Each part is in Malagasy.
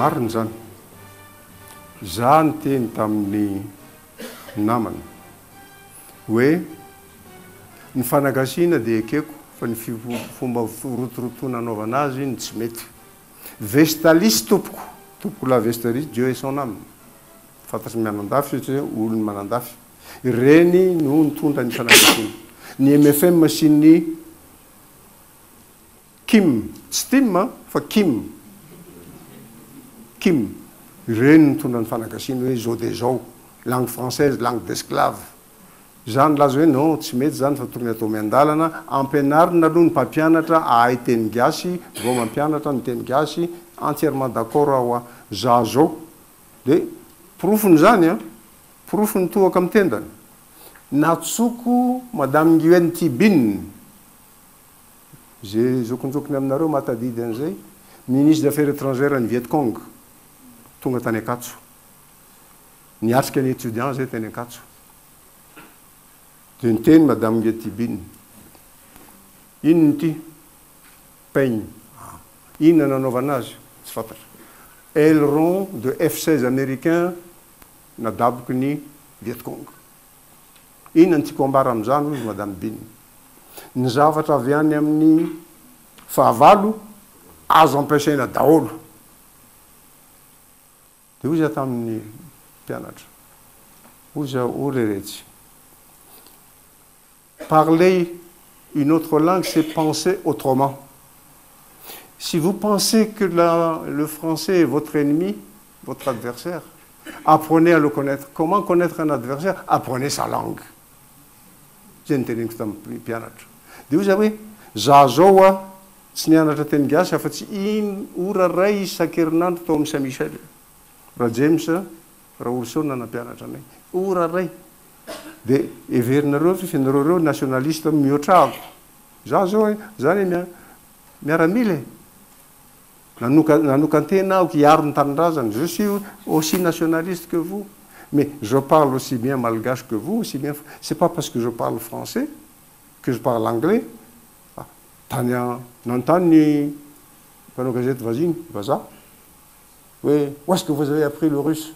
mariny zany za ny teny tamin'ny namana hoe ny fanagasiana dia ekeko fa ny fomba rotorotoana anaovana azy ny tsy mety vestalis tompoko la vestalis Dieu et son âme fantatry mianan-dafy satria olony manan-dafy ireny no nitondra ny fanagasiana ny MFM sy ny Kim tsy Tim fa Kim ireny nitondra ny fanagasiana hoe zao dia zao langue française langue d'esclave zany laza hoe non tsy mety zany fa tokony atao miandalana ampianarina aloha ny mpampianatra ahay teny gasy vao mampianatra ny teny gasy entièrement d'accord aho za zao dia profony zany a profony toaka amin'ny tendany natsoko madame Nguyen Thi Binh zay zokonjokony aminareo matadidy an'izay ministre des affaires étrangères ny Viet Cong tonga tany Akatso niatrika ny étudiant zay teny Akatso dia niteny madame Nguyen Thi Binh inony ty peigne inona nanaovana azy tsy fantatra aileron de F-16 américain nadaboky ny Viet Cong inona ny tiako ambara amin'izany izy madame Binh ny zavatra avy any amin'ny fahavalo azo ampiasaina daholo dia hoy za tamin'ny mpianatra hoy za oreretsy parler une autre langue c'est penser autrement si vous pensez que le français est votre ennemi votre adversaire apprenez à le connaître comment connaître un adversaire apprenez sa langue zay nyteneniko tamin'ny mpianatra dia hoy za hoe za zao a tsy nianatra teny gasy afa-tsy ora ray isan-kerinandro tao amin'ny Saint Michel raha James raha Olson nampianatra anay ora ray dia everinareo fifinareo reo nationaliste mihoatrahako za zao e zany miaramila nanokantena aho hiaro ny tanindrazana je suis aussi nationaliste que vous mais je parle aussi bien malgache que vous aussi bien c'est pas parce que je parle français que je parle anglais tany nanontany ny mpanao gazety vaziny vaza hoe où est-ce que vous avez appris le russe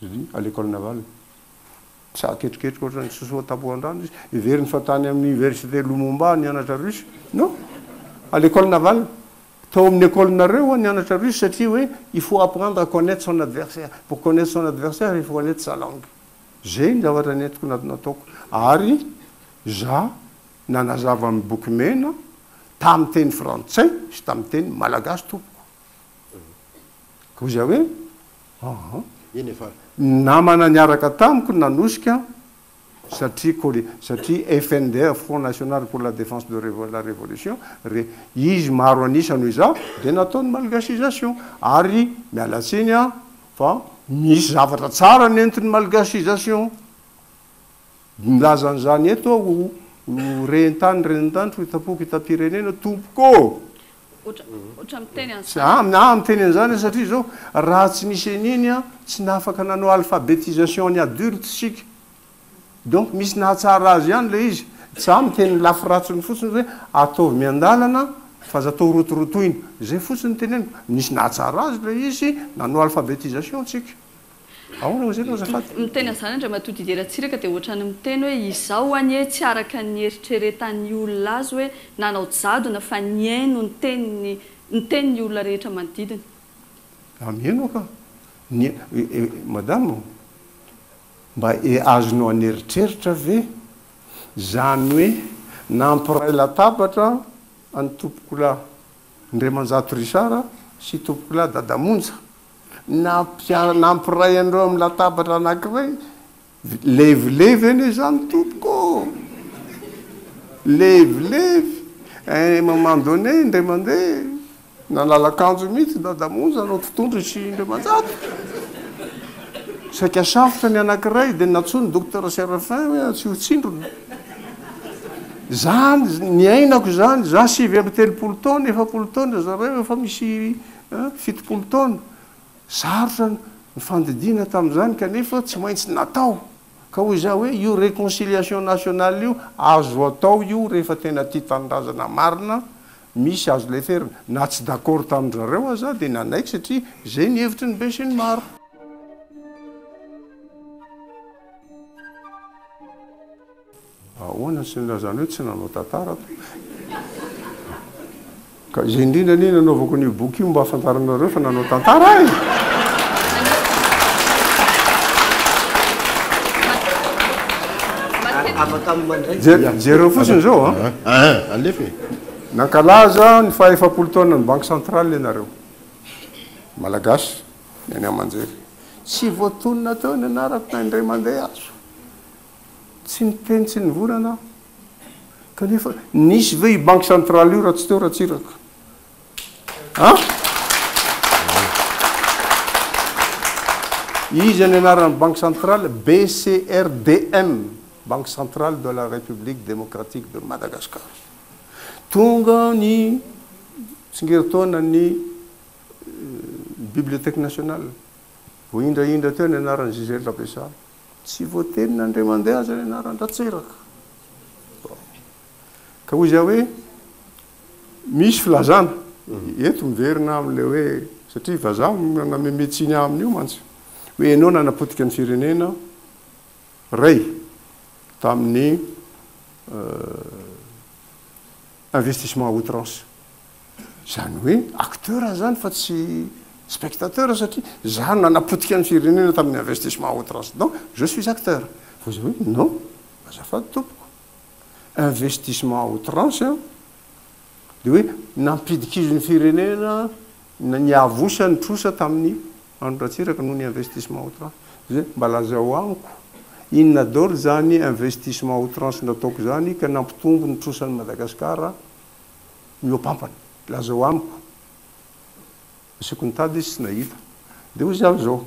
je dis à l'école navale sa ketriketrika ohatrany sosoa tapohan-drano izy everiny fa tany amin'ny université Lumumba nianatra russe non à l'école navale tao amin'ny écolenareo nianatra russe satria hoe il faut apprendre à connaître son adversaire pour connaître son adversaire il faut connaître sa langue zay ny zavatra netiko nataoko ary za nanazava amin'ny boky mena tamin'ny teny frantsay sy tamin'ny teny malagasy tompoko ko za hoe namana niaraka tamiko nanosika satria FNDR Front National pour la Défense de la Révolution izy maro anisany hoy za dia nataony malgasisation ary mialatsiny a fa misy zavatra tsara nentiny malgasisation milazan'izany eto rentany fitapoky hitam-pirenena tompoko miteny an'izany satria zao raha tsy misy an'iny a tsy nafaka nanao alphabétisation ny adulte sika donc misy nahatsara azy ihany le izy tsy miteny lafiratsiny fotsiny hoe ataovy miandalana fa aza atao rotorotoina zay fotsiny teneniko misy nahatsara azy le izy nanao alphabétisation tsika ahoana zay azafady miteny an'izany andra matody ideratsiraka dia ohatrany miteny hoe izao anie tsy araka ny eritreretan'ny olona azy hoe nanao jadona fa niaino ny tenyny olona rehetra manodidina miaino ka madame mba azonao aneritreritra ve zany hoe nampiray latabatra any tompokola Ndriamanjato Risara sy tompokola Dadamonja nampiray andreo amin'ny latabatra anankiray levilevy eny zany tompoko levilevy un moment donné indray mandeha nalalakanjo mihitsy Dadamonja anao totondry sy Ndriamanjato saika safotra ny anankiray dia natsony docteur Séraphin hoe tsy hotsindrona zany ny ainako zany za 7 taona 4 taona zareo efa misy 7 taona sarotra ny fandidina tamin'izany kanefa tsy maintsy natao ka hoy za hoe io réconciliation nationale io azo atao io rehefa tena tia tanindrazana marina misy azo le ferina na tsy d'accord tamin'ndrareo aza dia nanaiky satria zay ny hevitry ny be sy ny maro. Ahoana sy nylazany hoe tsy nanao tantara ka zay indrindra ny nanaovako ny boky io mba afantaranareo fa nanao tantara jereo fotsiny zao alefa nankalaza ny faha-efapolo taona ny banque centrale ianareo malagasy ny any amanjery tsy voatonina teo ny anarako na indray mandeha azo tsy niteny tsy nivorana kanefa nisy ve i banque centrale io raha tsy teo ratsiraka izy any anarany banque centrale BCRDM, Banque centrale de la République démocratique de Madagascar. Tonga ny tsingeritona ny bibliothèque nationale voindraindra teo ny anarany Gisèle Lapessard tsy voateny nandray mandeha azy ny anarany ratsiraka ka hoy zay hoe misy filazana eto miverina am'le hoe satria vazaha naname médecine amin'io mantsy hoe ianao nanapotika ny firenena ray tamin'ny investissement à outrance zany hoe acteur zany fa tsy spectateur satria za nanapotika ny firenena tamin'ny investissement à outrance donc je suis acteur vous savez non azafady tompoko investissement à outrance de hoe nampidikizo ny firenena ny avosa ny trosa tamin'ny androratsiraka noho ny investissement à outrance zay mba lazao amiko inona daholo zany investissement à outrance nataoko zany ka nampitombo ny trosan'ny Madagasikara miopampana lazao amiko asiako ny tady izy tsy nahita dia hoy zaho zao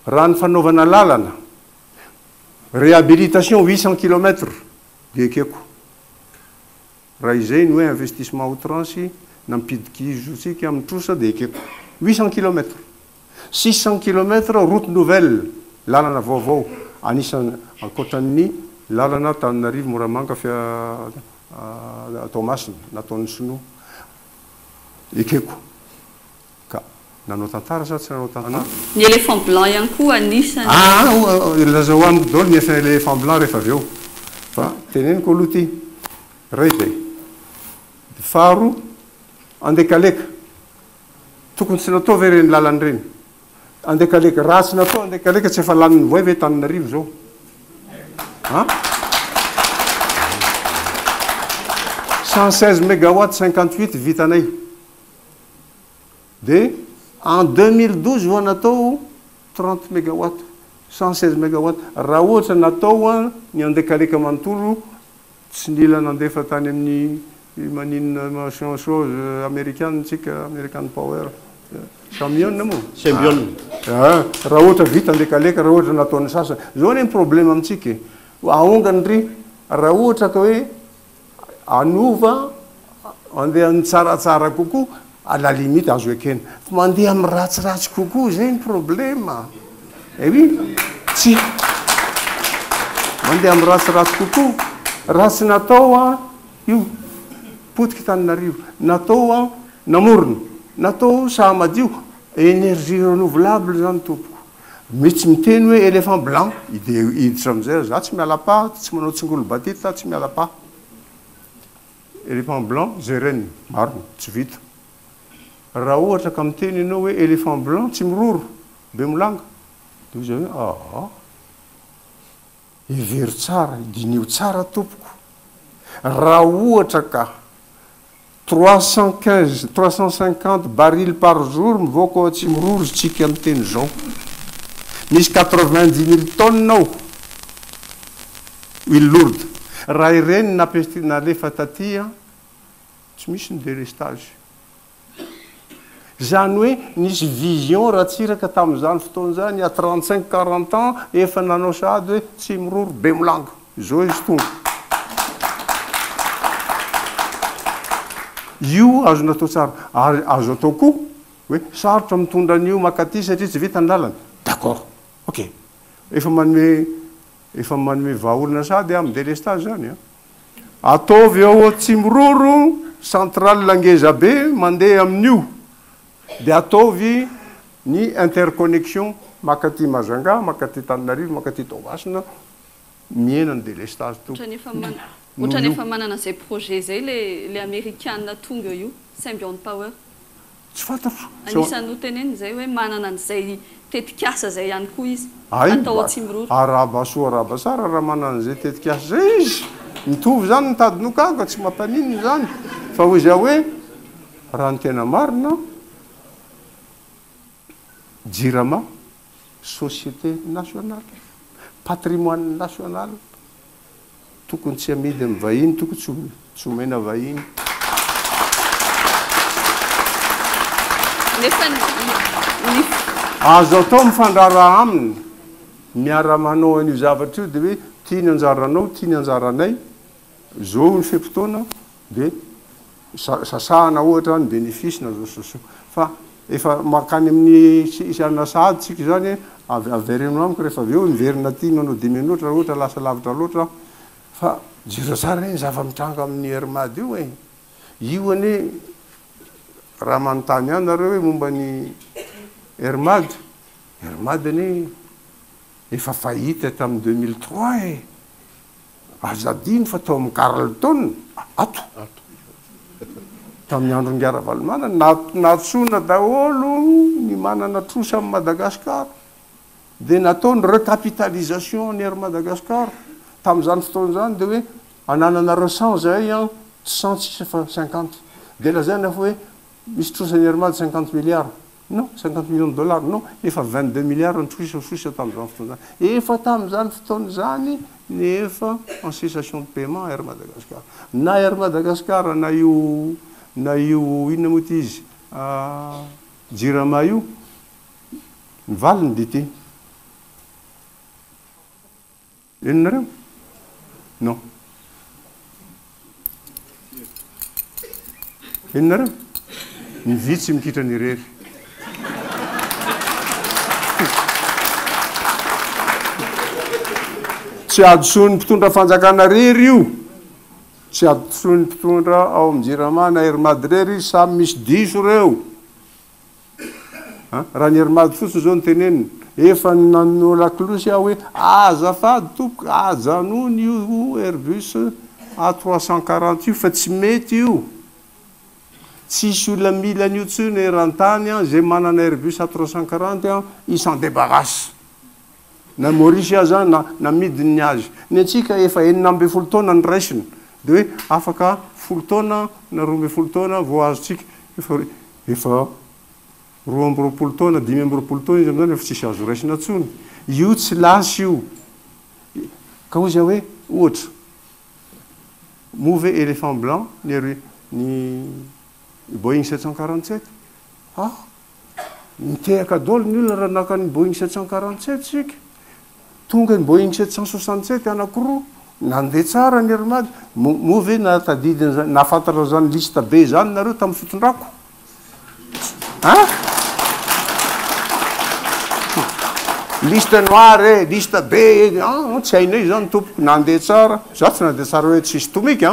raha ny fanaovana lalana réhabilitation 800 km dia ekeko raha izay ny hoe investissement à outrance nampidikizotsika amin'ny trosa dia ekeko 800 km 600 km route nouvelle lalana vaovao anisany ankoatran'ny lalana Tananarivo Moramanga Tomasina nataon'ny Sinoa ekeko ka nanao tantara sa tsy nanao tantara ny éléphant blanc ihany koa anisany lazao amiko daholo ny éléphant blanc rehefa avy eo fa teneniko aloha ty ray zay faharo andekaleka tokony tsy natao ve reny lalany reny andekaleka raha tsy natao andekaleka tsy efa laniny voay ve Tananarivo zao 116 mégawatts 58 vitanay dia en 2012 vo natao 30 mégawatts 116 mégawatts raha ohatra natao ny andekaleka manontolo tsy nila nandefa tany amin'ny maninona chose américaine tsika American Power Symbione moa Symbione raha ohatra vita andekaleka raha ohatra nataon'ny sasany zao ny problème amintsika aongany ry raha ohatra ka hoe anova andeha ny tsaratsara kokoa à la limite azo ekena fa mandeha amin'ny ratsiratsy kokoa zay ny problème oui tsy mandeha amin'ny ratsiratsy kokoa raha tsy natao io potika Tananarivo natao namorona natao sahamadio énergie renouvelable zany tompoko mitsy miteny hoe éléphant blanc iditra amizay za tsy miala pa tsy manao tsingolo batita tsy miala pa éléphant blanc zay reny marina tsy vita raha ohatra ka miteny ianao hoe éléphant blanc tsy miroro be molanga dia hoy zay hoe hevery tsara dinio tsara tompoko raha ohatra ka 350 barils par jour mivoaka ao tsy miroro tsika amin'ny teny zao misy 90 000 tonnes ao huile lourde raha ireny nalefa tatya tsy misy ny délestage zany hoe nisy vision ratsiraka tamin'izany fotoan'izany à 35-40 ans efa nanao sady hoe tsy miroro be molanga zao izy tonga io azo natao tsara ary azo atao koa hoe sarotra mitondra an'io makaty satria tsy vita ny lalana d'accord ok efa manome vahaolona sady amin'ny délestage zany ataovy ao tsy miroro centrale langeza be mandeha amin'io dia ataovy ny interconnexion makaty Mazanga, makaty Tananarivo, makaty Toamasina miena ny délestage to. Ohatrany efa manana zay projet zay le américaine tonga io Symbiont Power. Tsy fantatro. Anisany hoteneny zay hoe manana an'izay tetikasa zay ihany koa izy. Ay, atao Atsimororo. araba soa araba sara raha manana an'izay tetikasa zay izy. Mitovy zany ny tady nokanga tsy mampanino zany. Fa hoy zay hoe raha ny tena marina JIRAMA société nationale, patrimoine national, tokony tsy amidy amin'ny vahiny, tokony tsy omena vahiny. Azo atao mifandrara aminy, miara manao an'io zavatra io dia hoe tia ny anjaranao, tia ny anjaranay, zao ny fe-potoana dia sasahana ohatra ny bénéfice na zao. Fa efa makany amin'ny isana sady tsika zany averino amiko rehefa avy eo miverina ty manao 10 minitra ohatra lasa lavitra loatra fa jiro tsara iny zava-mitranga amin'ny hermady io e. Io ane raha manontany ihany nareo hoe momba ny hermady ane efa fahita tamin'ny 2003 e. Azadiny fa tao amin'ny Carleton ato tamin'ny andro ngara valomana natsona daholo ny manana trosa amin'ny Madagasikara dia natao ny recapitalisation ny ery Madagasikara tamin'izany fotoana zany dia hoe ananana recent zay 150 dia lazaina fa hoe misy trosany hermady 50 milliards non 50 millions de dollars non efa 22 milliards ny trosa tamin'izany fotoana zany efa tamin'izany fotoana zany nefa en cessation de paiement ery Madagasikara na ery Madagasikara na io inona moa ty izy JIRAMA io ny valiny dity enonareo non enonareo ny vitsy mikitra ny rery tsy adosony mpitondra fanjakana rery io tsy adosony mpitondra ao amin'ny JIRAMA na hermady rery samy misy diso reo raha ny hermady fotsiny zao ny teneniny efa nano laklosy aho hoe azafady tompoka ajanony io Airbus A340 io fa tsy mety io tsisy olona mila an'io tsony eran-tany zay manana Airbus A340 i s'en débarrasse na Maurice zany na midiny azy ny antsika efa 9 taona ny raisiny dia hoe afaka 10 taona na 12 taona vao azotsika efa 12 taona 15 taona izy amizany efa tsisy azo raisina tsony io tsy lasy io ka hoy zay hoe ohatra move éléphant blanc ny Boeing 747 mitehaka daholo ny olona raha naka ny Boeing 747 sika tonga ny Boeing 767 anakiroa nandeha tsara ny hermady move natadidiny nafantatra zany lista be zany nareo tamin'ny fitondrako lista noir e lista be tsy hainay zany tompoko nandeha tsara za tsy nandeha tsara hoe tsisy tomiky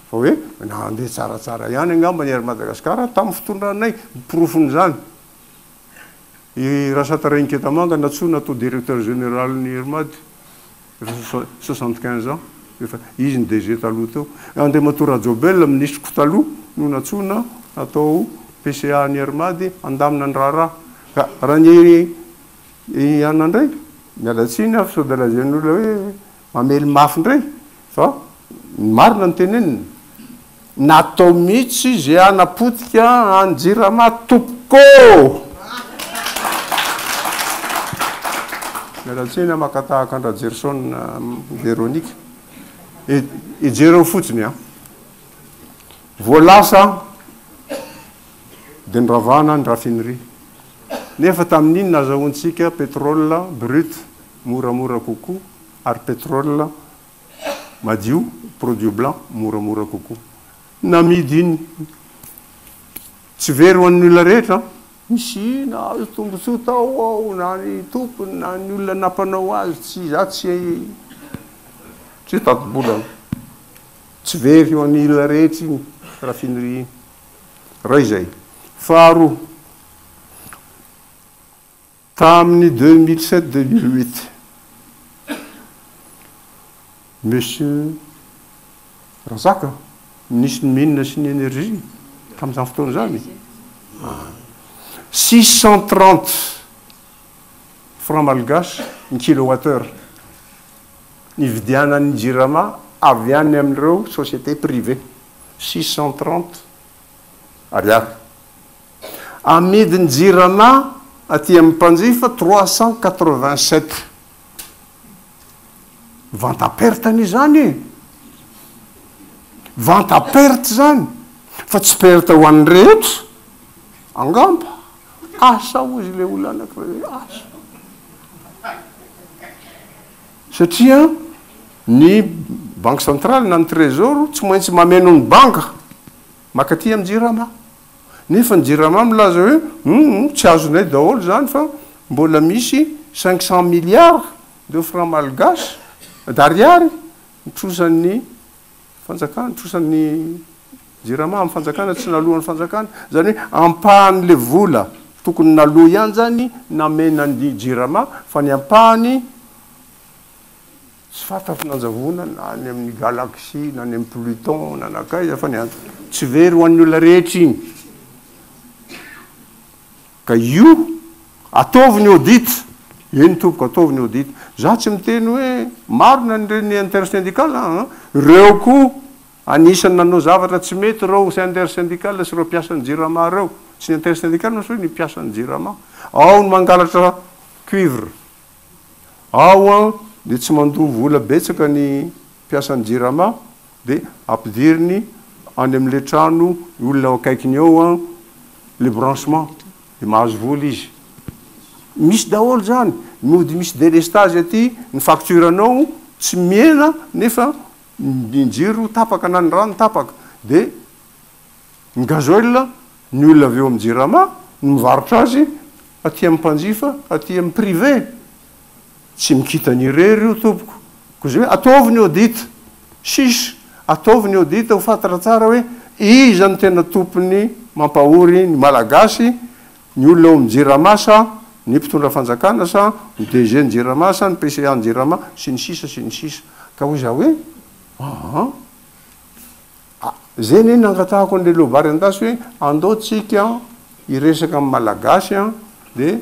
fa hoe nandeha tsaratsara ihany angamba ny ery Madagasikara tamin'ny fitondranay pirofony zany i Rasatarainketamanga natsona atao directeur général ny hermady 75 ans efa izy ny DG taloha teo Andriamatora Jobel ministriko taloha no natsona atao PCA ny hermady andamina ny raharaha ka raha ny anandray mialatsiny fa sao de la gen'olona hoe mamely mafy ndray fa marina ny teneniny natao mihitsy zay anapotika any JIRAMA tompoko mialatsiny makatahaka andra Gerson Véronique ijereo fotsiny voalasa dia nyravana ny raffinerie nefa tamin'iny nazahoantsika pétrole brut moramora kokoa ary pétrole madio produit blanc moramora kokoa namidy iny tsy very ho an'ny olona rehetra misy na azo tombotsoa tao ao na ny tompony na ny olona nampanao azy tsy za tsy tato-bolana tsy very ho an'ny olona rehetra iny raffinerie ray zay faharoa tamin'ny 2007-2008 monsieur Razaka nisy ny mine sy ny énergie tamin'izany fotoana zany 630 francs malgache ny kilowattheure nividianan'ny Jirama avy any amin'ireo société privée 630 ariary amidiny Jirama aty amin'ny mpanjifa 387 vente à perte zany vente à perte zany fa tsy perte ho an'ny rehetra angamba asa ozy le olona anankiray asa satria ny banque centrale na ny trésor tsy maintsy mameno ny banka makaty amin'ny Jirama nefa ny Jirama milaza hoe tsy azonay daholo zany fa mbola misy 500 milliards de francs malgache d'ariary nitrosan'ny fanjakana nitrosan'ny Jirama amin'ny fanjakana tsy nalohan'ny fanjakana zany hoe ampahan'le vola tokony naloha ihany zany namenan'ny Jirama fa ny ampahany tsy fantatro nanjavona na any amin'ny galaxie na any amin'ny Pluton na nakaiza fa ny tsy very ho an'ny olona rehetra iny ka io ataovy ny audit eny tompoko ataovy ny audit za tsy miteny hoe marina nyreny intersyndical reo koa anisany nanao zavatra tsy mety reo intersyndical sy reo mpiasan'ny Jirama reo tsy ny intersyndical no ny mpiasan'ny Jirama ao ny mangalatra cuivre ao dia tsy mandoa vola betsaka ny mpiasan'ny Jirama dia ampidiriny any amin'le trano olona akaikiny eo le branchement dia mahazo vola izy misy daholo zany mody misy délestage aty ny facturanao tsy miena nefa ny jiro tapaka na ny rano tapaka dia ny gazoil ny olona avy eo amin'ny Jirama ny mivarotra azy aty amin'ny mpanjifa aty amin'ny privé tsy mikita ny irery io tompoko koa zay hoe ataovy ny audit sisy ataovy ny audit ho fantatra tsara hoe iza ny tena tompony mampahory ny malagasy ny olona eo amin'ny Jirama sa ny mpitondra fanjakana sa ny DG ny Jirama sa ny PCA ny Jirama sy ny sisa ka hoy za hoe zay ny nangatahako an'le lobary andasy hoe andaotsika iresaka amin'ny malagasy dia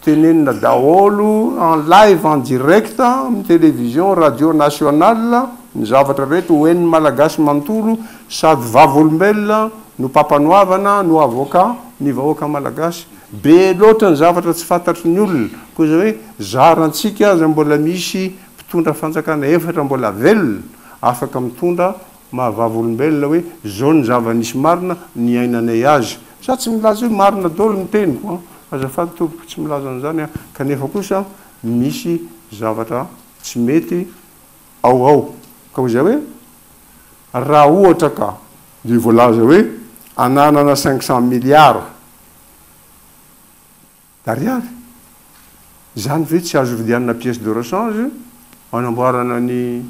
tenenina daholo en live en direct amin'ny télévision radio nationale ny zavatra rehetra hoen'ny malagasy manontolo sady vavolombelona no pampanoavana no avocat ny vahoaka malagasy be loatra ny zavatra tsy fantatry ny olona koa zay hoe zarantsika aza mbola misy mpitondra fanjakana efatra mbola velona afaka mitondra mahavavolombelona hoe zao ny zava-nisy marina ny ainanay azy sa tsy milaza hoe marina daholo ny teniko azafady tompoko tsy milaza an'izany kanefa kosa misy zavatra tsy mety ao ka ho zay hoe raha ohatra ka dia voalaza hoe ananana 500 milliards d'ariary zany ve tsy azo vidianana pièce de rechange anamboarana ny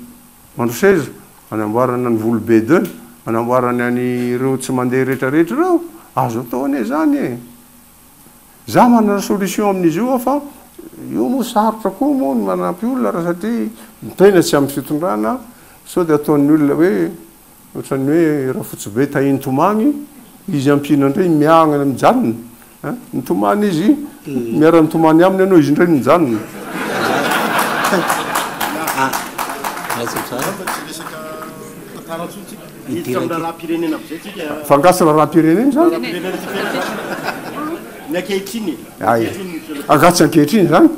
mandroseza anamboarana ny volo B2 anamboarana ny ireo tsy mandeha rehetrarehetra reo azo atao ane zany za manana solution amin'izy io fa io moa sarotra koa moa ny manampy olona raha satria tena tsy amin'ny fitondrana sao dia ataon'ny olona hoe ohatran'ny hoe raha fotsy be tahiny tomany izy ampina indray miangana mijanona ny tomany izy miara-ny tomany aminy ianao izy indray mijanona fangasana raha-pirenena zany agatsy ankehitriny zany